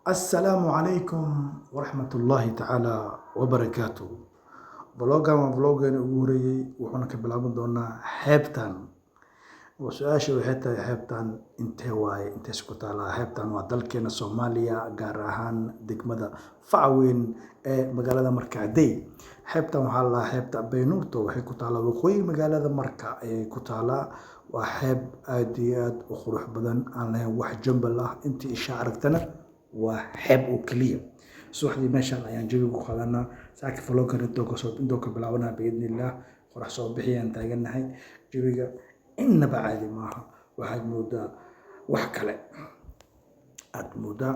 السلام عليكم ورحمة الله تعالى وبركاته. بلوغان وبلوغان uguurayay wuxuuna ka bilaaban doonaa xeebtan. Su-aasha waxay tahay xeebtan intee waaye intee isku taalaa xeebtan waa dalkeena Soomaaliya gaar ahaan degmada Facaweyn ee magaalada Marka Aday. Xeebtan waxaa la xeebta Beynuurto waxay ku taalaa waqooyi magaalada Marka ayay ku taalaa. Waa xeeb aad iyo aad u qurux badan aan lahayn wax jambal ah intii isha aragtana waa xeeb oo kaliya. subaxdii meeshan ayaan jawi ku qadanaa saaka vlogger intoo ka bilaabanaa biidnillah qorax soo bixiyaan taaganahay jawiga innaba caadi maaha waxaad moodaa wax kale aad moodaa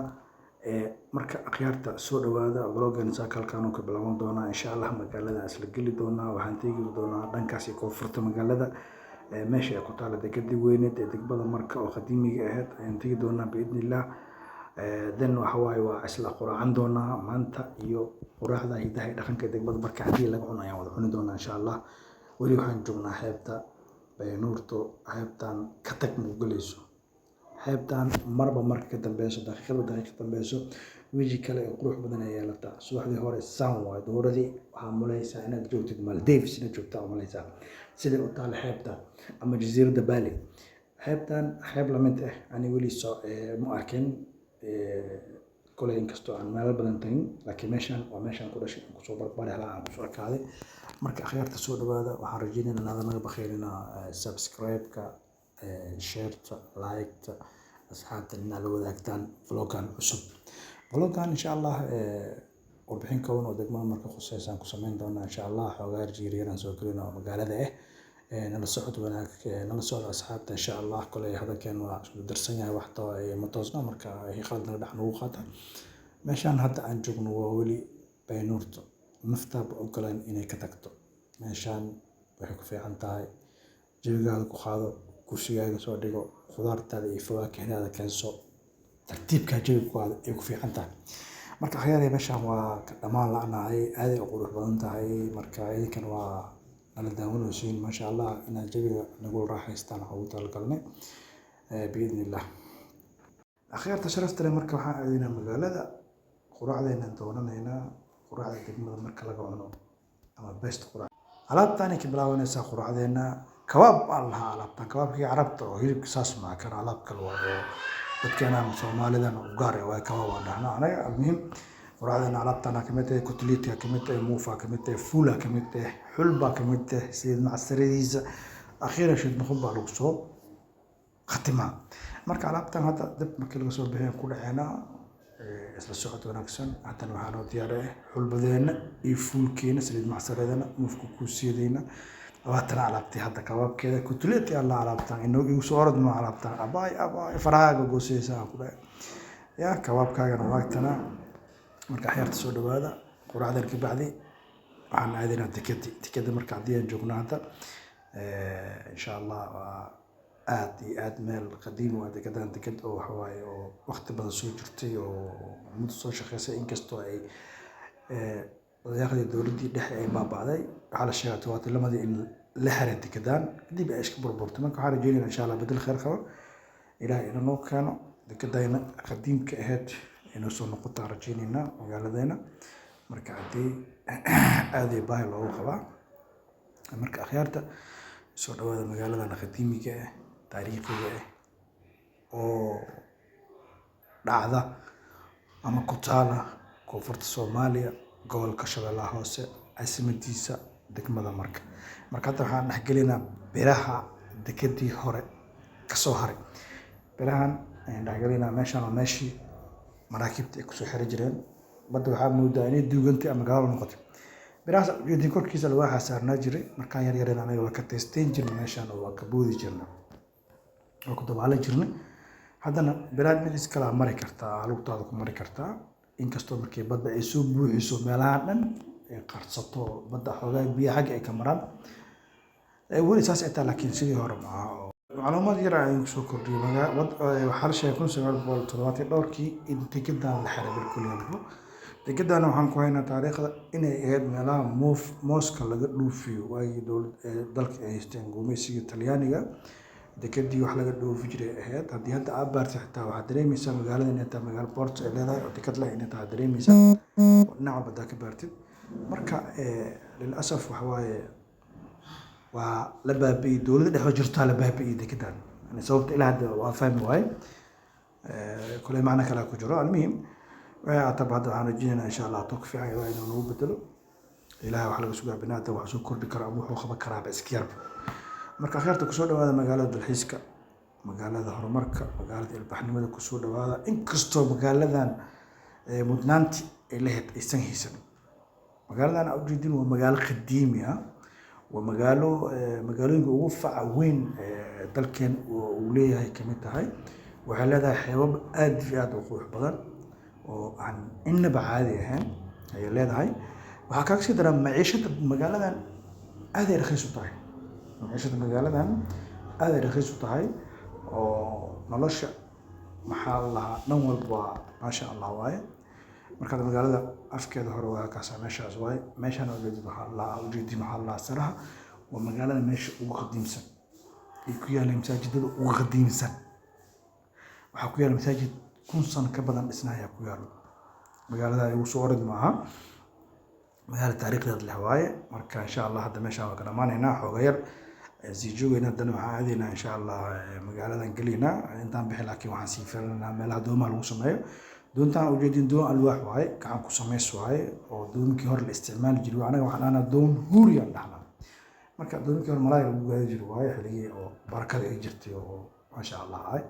marka akhyaarta soo dhawaada vloggan saaka halkaan ka bilaaban doonaa insha Allah magaalada isla geli doonaa waxaan tegi doonaa dhankaas iyo koonfurta magaalada meesha ay ku taala dekedii weyneed ee degmada Marka oo qadiimiga ahayd ayaan tegi doonaa biidnillah then waxa waaye waa isla quraacan doonaa maanta iyo quraacda hidaha iyo dhaqanka degmada Marka hadii laga cuno ayaan wada cuni doonaa insha Allah. Weli waxaan joognaa xeebta Beynuurto xeebtan ka tag muugalayso xeebtan marba marka ka dambeyso daqiiqada ka dambeyso weji kale oo qurux badan ay yeelataa subaxdii hore saan waa dooradii waxaa mulaysaa inaad joogtid Maldives inaad joogtaa mulaysaa sida u taal xeebta ama jasiiradda Bali. xeebtan xeeb la mid ah ani weli soo ma arkin kolay inkastoo aan meel badan tagin laakiin meeshan waa meeshan ku dhashay ku soo barbaaray halaa aan ku soo arkaaday. Marka akhyaarta soo dhawaada waxaan rajaynayaa inaad naga bakhaylina subscribe-ka share-ta like-ta asxaabta inaad la wadaagtaan vloggan cusub. Vloggan insha Allah warbixin kooban oo degmada Marka khusaysan ku samayn doonaa insha Allah xogaar jiiriyaan soo galina magaalada nala socod wanaag nala socod asxaabta insha Allah kolay hadalkeen waa isku darsan yahay wax too ma toosna marka ay qalad naga dhaxnu qaata meeshan hadda aan joogno waa weli Beynuurto naftaaba ogolaan inay ka tagto meeshan waxay ku fiican tahay jawigaada ku qaado kursigaaga soo dhigo khudaartaada iyo fawaakihdaada keenso tartiibka jawiga ku qaado ay ku fiican tahay. Marka akhyaarey meeshan waa dhammaan la'nahay aad ay u qurux badan tahay marka idinkan waa nala daawanaysiin ma sha Allah inaad jawiga nagu raaxaystaan ugu talagalnay biidnillah. akhyaarta sharafta leh marka waxaan aadaynaa magaalada quraacdeena doonanaynaa quraacda degmada Marka laga cuno ama best quraac alaabtaan ka bilaabanaysa quraacdeena kabaab Allah alaabtaan kabaabkii carabta oo hilibka saas ma kan alaab kale waa dadkeena Soomaalidan u gaar ah waa kabaab waa dhahna anaga muhiim quraacdeena alaabtaan ka mid ah kutliitka ka mid ah muufa ka mid ah fuula ka mid ah xulba ka mid ah sida macsaradiisa akhiran shid noqon lagu soo khatimaa. Marka alaabtaan hadda dib markii laga soo bixiyo ku dhaceena isla socod wanaagsan haddana waxaan u diyaariyay xulbadeena iyo fuulkeena sida macsaradana muufku ku siidayna labaatan alaabtii hadda kabaabkeeda kutliitka Allah alaabtaan inoo igu soo orod ma alaabtaan abaay faraaga goosaysa ku dhac ya kabaabkaaga waagtana. marka akhyaarta soo dhawaada quraacdan ka bacdi waxaan aadaynaa tikada marka hadii aan joogno hadda insha Allah aad iyo aad meel qadiimi waa dekedaan deked oo waxa waaye oo waqti badan soo jirtay oo muddo soo shaqeysay inkastoo ay wadaaqdii dowladii dhexe ay baabaaday waxa la sheegay todobaadlamadii in la xiray dekedaan dib ay iska burburtay. marka waxaan rajaynayaa insha Allah bedel khayr qabo ilaahay inoo keeno dekedayna qadiimka ahayd inuu soo noqoto rajaynayna magaaladeena Marka hadii aad ay baahi loogu qabaa. marka akhyaarta soo dhawaada magaalada qadiimiga ah taariikhiga ah oo dhacda ama ku taala koonfurta Soomaaliya gobolka Shabeellaha Hoose caasimadiisa degmada Marka. marka hadda waxaan dhaxgelinaa biraha dekedii hore ka soo haray birahan ayaan dhaxgelinaa meeshan waa meeshii maraakiibta ay ku soo xiri jireen badda waxaa moodaa inay duugantay ama gaalo noqotay birahaas ujeedin korkiisa lagu xasaarnaa jiray markaan yar yareen anaga waa ka teesteen jirnay meeshan oo waa ka boodi jirnay oo ku dabaalan jirnay haddana biraad mid iskala mari kartaa lugtaada ku mari kartaa inkastoo markii badda ay soo buuxiso meelaha dhan ay qarsato badda xoogaa biyo xag ay ka maraan weli saas ay tahay laakiin sidii hore ma aha macluumaad yar ayaan soo kordhiyay waxaa la sheegay 1972kii in dekedaan la xiray bilkuliyadba dekedaan waxaan ku haynaa taariikhda inay ahayd meelaha mooska laga dhoofiyo waagii dalka ay haysteen gumeysiga Talyaaniga dekadii wax laga dhoofi jiray ahayd. Haddii hadda aad baartay xitaa waxaad dareemaysaa magaalada inay tahay magaalo port ay leedahay oo dekad leh inay tahay dareemaysaa oo dhinac walba haddaa ka baartid. Marka lilasaf waxa waaye waa la baabi'iyey, dowladda dhexe jirtaa la baabi'iyey dekedan. Yani sababta ilaa hadda waa fahmi waaye, koley macno kale ku jiro. Almuhim waxay ahaataba hadda waxaan rajeynaynaa insha allah toog fiican ilaahay inuu nagu bedelo. ilaahay wax laga sugaa binaadam wax soo kordhi kara ama wuxuu qaban karaaba iska yarba. marka khayrta kusoo dhawaada magaalada dalxiiska, magaalada horumarka, magaalada ilbaxnimada kusoo dhawaada. inkastoo magaaladan mudnaanti ay lahayd aysan haysan. magaaladan aad ujeedin waa magaalo qadiimi ah, waa magaalooyinka ugu faca weyn dalkeen uu leeyahay kamid tahay. waxay leedahay xeebab aad iyo aad u qurux badan oo aan innaba caadi ahayn ayay leedahay. waxaa kaaga sii daraa maciishada magaaladan aad ay raqiis u tahay. maciishada magaaladan aad ay raqiis u tahay oo nolosha maxaa la lahaa dhan walba maasha allah waaye. marka magaalada afkeeda hore waa kaasa meeshaas waaye. meeshaan ujeedin waxaa la saraha waa magaalada meesha ugu qadiimsan ay ku yaalaan masaajidada ugu qadiimsan. waxaa ku yaala masaajid 1000 sano ka badan dhisnaya ku yaalo. magaalada ay ugu soo orod maaha, magaalo taariikhdeed leh waaye. marka insha allah hadda meeshaan waa ka dhamaanaynaa xooga yar sii joogayna. haddana waxaan aadaynaa insha allah magaaladan gelaynaa intaan bixi, laakiin waxaan sii fiirinaynaa meelaha doomaha lagu sameeyo. doontaan ujeedin doon alwaax waaye, gacan ku samays waaye oo doominkii hore la isticmaali jiray. anaga waxaan dhahnaa doon huuriyaan dhahnaa. marka doominkii hore malaay lagu gaadi jiray waaye, xilligii oo barakada ay jirtay oo maasha allah ahay.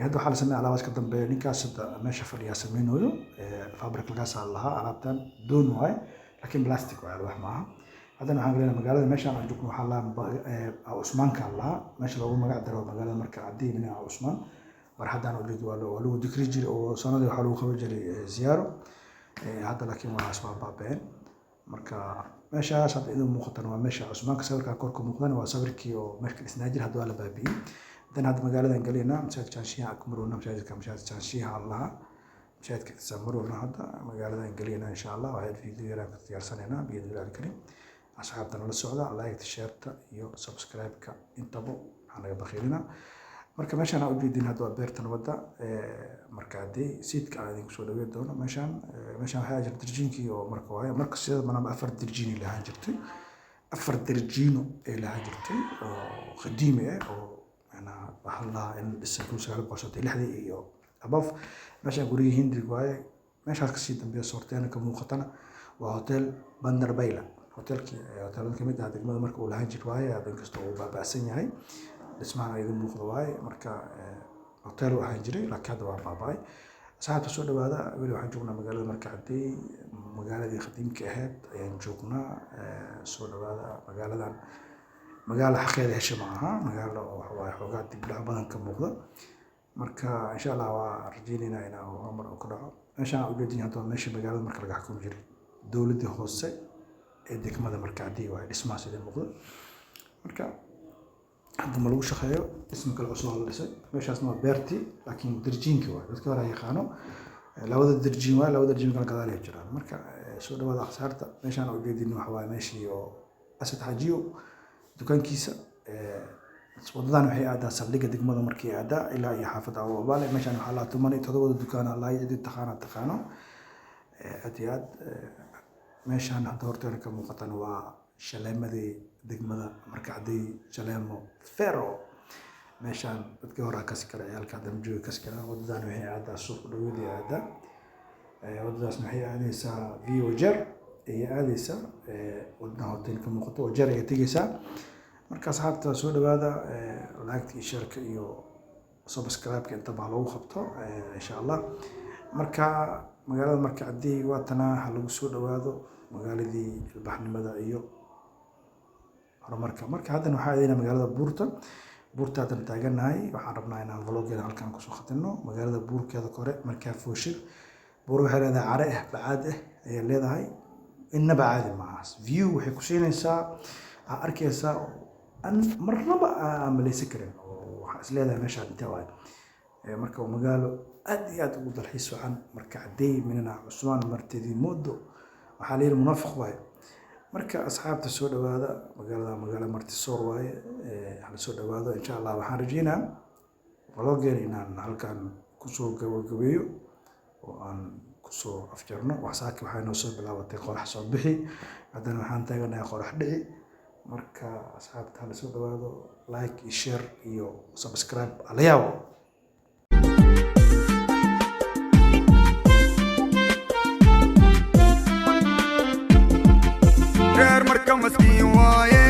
hadda waxaa la sameeya alaabaas ka dambeeya. ninkaas hadda meesha fadhiyaa sameynooyo fabrik lagaasaa lahaa. alaabtan doon waaye laakiin plastic waaye, alwaax maaha. haddana waxaan galeynaa magaalada meeshaan aan joogno waxaa lahaa Cusmaanka lahaa, meesha loogu magac daro magaalada marka cadii mina Cusmaan. marxadan ujeed waa lagu dikri jiray oo sanadii waxaa lagu qaban jiray ziyaaro. hadda laakiin waa asbaab baabeen. marka meeshaas hadda idin muuqatan waa meesha Cusmaanka. sawirka korka muuqdan waa sawirkii oo meesha dhisnaa jiray, hadda waa la baabiyey. haddana hadda magaaladan galeynaa masaajidka Jaanshiyaha akmaruna masaajidka Jaanshiyaha allaha masaajidka Samaruna. hadda magaaladan galeynaa insha allah waxay video yar ka diyaarsanaynaa biidilaahi karim. asxaabtana la socda like share iyo subscribe-ka intaba waxaan naga bakhiilinaa. marka meeshaan aad ujeedin hadda waa beerta nabadda. marka haddii siidka aan idinku soo dhaweyn doono meeshaan waxaa jirta dirjiinkii oo marka waaye. marka sida manaba 4 dirjiin ay lahaan jirtay, 4 dirjiino ay lahaan jirtay oo qadiimi ah oo waxaa la in dhisay 1960 iyo above. meeshaan guriga Hindrig waaye. meeshaas kasii dambeeya soorteena ka muuqatana waa hotel Bandar Bayla. hoteelada kamid ah degmada marka uu lahaan jir waaye. inkastoo uu baaba'san yahay dhismahan idin muuqdo waaye. marka hotel waxaan jiray laakiin hadda waa baaba'ay. asxaabta soo dhawaada. weli waxaan joognaa magaalada marka cadii, magaaladii qadiimka ahayd ayaan joognaa. soo dhawaada. magaaladan magaalo xaqeeda hesha ma aha, magaalo waxa waaye xoogaa dib dhac badan ka muuqda. marka insha allah waa rajeynaynaa inaan horumar ka dhaco. meeshaan ujeedin hadda meesha magaalada marka laga xukumi jiray dowladda hoose ee degmada marka cadii waaye. dhismahaas idin muuqda. marka hadda ma lagu shaqeeyo, dhismo kale cusub la dhisay. meeshaasna waa beertii laakiin dirjiinkii waaye. dadka hore yaqaano labada dirjiin waaye, labada dirjiin kala gadaal ay jiraan. marka soo dhawaada asxaabta. meeshaan ujeedin waxa waaye meeshii oo Asad Xajiyo dukaankiisa. wadadan waxay aadaa saldhigga degmada markii aadaa ilaa iyo xaafadda Abubaale. meeshaan waxaa la 17 dukaan la cid taqaano aad iyo aad. meeshaan hadda horteena ka muuqatan waa shaleemadii degmada marka cadii, shaleemo Fero. meeshaan dadkii hore kasi kale ciyaalka hadda jooga kasi kale. wadadan waxay aadaa suuq dhaweydii aadaa. wadadaas waxay aadaysaa Wajeer ay aadaysaa. wadadan horteena ka muuqato Wajeer ay tegaysaa. marka asxaabta soo dhawaada. like iyo share iyo subscribe-ka intaba lagu qabto insha allah. marka magaalada marka cadii waa tanaa lagu soo dhawaado magaaladii ilbaxnimada iyo horumarka. marka haddana waxaa aadayna magaalada buurta haddana taaganahay. waxaan rabnaa inaan vloggeeda halkan kusoo khatino. magaalada buurkeeda kore markaa fooshin buur waxay leedahay care bacaad ayay leedahay. innaba caadi maaha. view waxay ku siinaysaa arkaysaa an marnaba aan malaysan karin oo waxaa is leedahay meeshaan intee waaye. marka waa magaalo aad iyo aad ugu dalxiis wacan. marka cadii minna Cusmaan martidii moodo waxaa la yiri munaafiq waaye. marka asxaabta soo dhawaada magaalo Martisoor waaye hala soo dhawaado insha Allah waxaan rajeynaa vloggeena inaan halkan kusoo gabagabeeyo oo aan kusoo afjarno waxsaaki waxay noo soo bilaabatay qorax soo bixi haddana waxaan taaganahay qorax dhici marka asxaabta hala soo dhawaado like iyo share iyo subscribe alayaabo غير مركب مسكين وايه